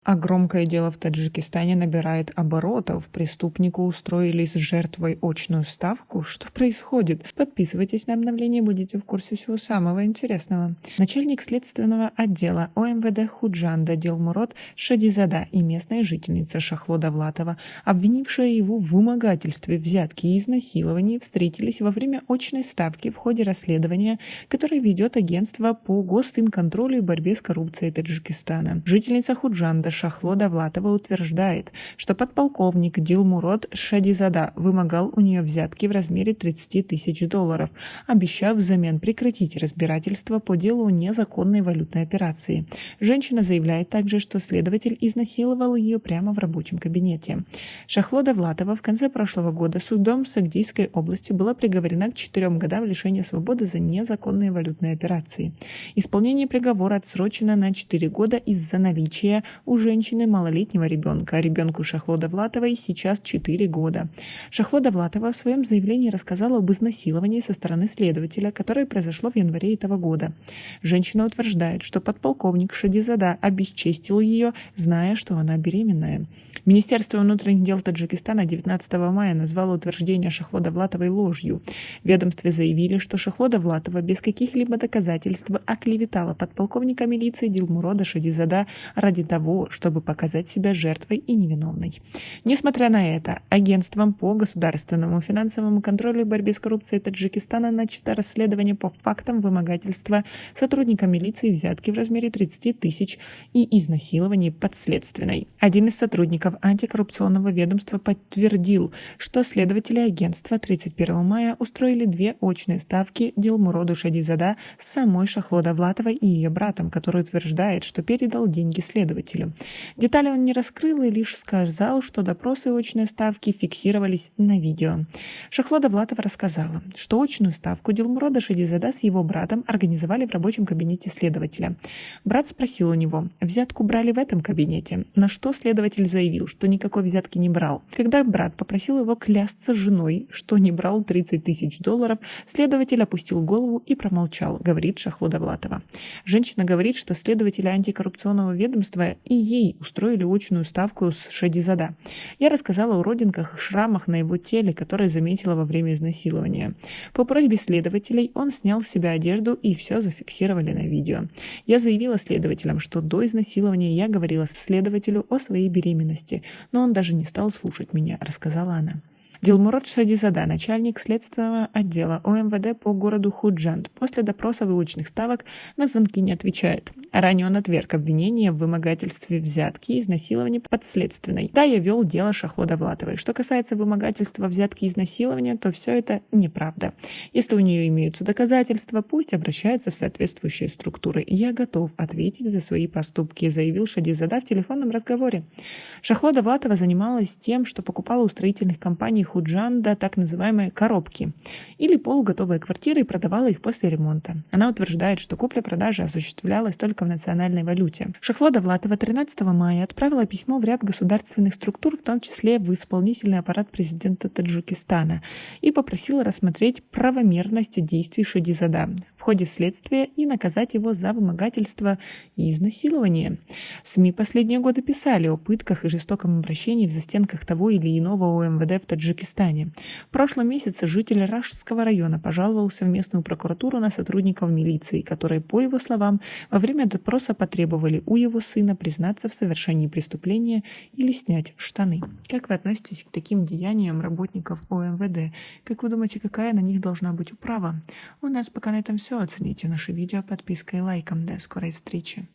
А громкое дело в Таджикистане набирает оборотов. Преступнику устроили с жертвой очную ставку. Что происходит? Подписывайтесь на обновление, будете в курсе всего самого интересного. Начальник следственного отдела ОМВД Худжанда Дилмурод Шадизада и местная жительница Шахло Давлатова, обвинившая его в вымогательстве, взятке и изнасиловании, встретились во время очной ставки в ходе расследования, которое ведет агентство по госфинконтролю и борьбе с коррупцией Таджикистана. Жительница Худжанда Шахло Давлатова утверждает, что подполковник Дилмурод Шадизада вымогал у нее взятки в размере 30 тысяч долларов, обещав взамен прекратить разбирательство по делу о незаконной валютной операции. Женщина заявляет также, что следователь изнасиловал ее прямо в рабочем кабинете. Шахло Давлатова в конце прошлого года судом Сагдийской области была приговорена к 4 годам лишения свободы за незаконные валютные операции. Исполнение приговора отсрочено на 4 года из-за наличия у женщины малолетнего ребенка. Ребенку Шахло Давлатовой сейчас 4 года. Шахло Давлатова в своем заявлении рассказала об изнасиловании со стороны следователя, которое произошло в январе этого года. Женщина утверждает, что подполковник Шадизада обесчестил ее, зная, что она беременная. Министерство внутренних дел Таджикистана 19 мая назвало утверждение Шахло Давлатовой ложью. В ведомстве заявили, что Шахло Давлатова без каких-либо доказательств оклеветала подполковника милиции Дилмурода Шадизада ради того, чтобы показать себя жертвой и невиновной. Несмотря на это, агентством по государственному финансовому контролю и борьбе с коррупцией Таджикистана начато расследование по фактам вымогательства сотрудника милиции взятки в размере 30 тысяч и изнасилований подследственной. Один из сотрудников антикоррупционного ведомства подтвердил, что следователи агентства 31 мая устроили 2 очные ставки Дилмуроду Шадизада с самой Шахло Давлатовой и ее братом, который утверждает, что передал деньги следователю. Детали он не раскрыл и лишь сказал, что допросы и очные ставки фиксировались на видео. Шахло Давлатова рассказала, что очную ставку Дилмурода Шадизада с его братом организовали в рабочем кабинете следователя. Брат спросил у него, взятку брали в этом кабинете, на что следователь заявил, что никакой взятки не брал. Когда брат попросил его клясться женой, что не брал 30 тысяч долларов, следователь опустил голову и промолчал, говорит Шахло Давлатова. Женщина говорит, что следователи антикоррупционного ведомства и ей устроили очную ставку с Шадизада. Я рассказала о родинках и шрамах на его теле, которые заметила во время изнасилования. По просьбе следователей он снял с себя одежду и все зафиксировали на видео. Я заявила следователям, что до изнасилования я говорила следователю о своей беременности, но он даже не стал слушать меня, рассказала она. Дилмурод Шадизада, начальник следственного отдела ОМВД по городу Худжанд, после допроса выучных ставок на звонки не отвечает. Ранее он отверг обвинение в вымогательстве взятки и изнасилования подследственной. Да, я вел дело Шахло Давлатовой. Что касается вымогательства взятки и изнасилования, то все это неправда. Если у нее имеются доказательства, пусть обращается в соответствующие структуры. Я готов ответить за свои поступки, заявил Шадизада в телефонном разговоре. Шахло Давлатова занималась тем, что покупала у строительных компаний Худжанда так называемые коробки или полуготовые квартиры и продавала их после ремонта. Она утверждает, что купля-продажа осуществлялась только в национальной валюте. Шахло Давлатова 13 мая отправила письмо в ряд государственных структур, в том числе в исполнительный аппарат президента Таджикистана, и попросила рассмотреть правомерность действий Шадизада в ходе следствия и наказать его за вымогательство и изнасилование. СМИ последние годы писали о пытках и жестоком обращении в застенках того или иного ОМВД в Таджикистане. В прошлом месяце житель Рашского района пожаловался в местную прокуратуру на сотрудников милиции, которые, по его словам, во время допроса потребовали у его сына признаться в совершении преступления или снять штаны. Как вы относитесь к таким деяниям работников ОМВД? Как вы думаете, какая на них должна быть управа? У нас пока на этом все. Оцените наше видео подпиской и лайком. До скорой встречи.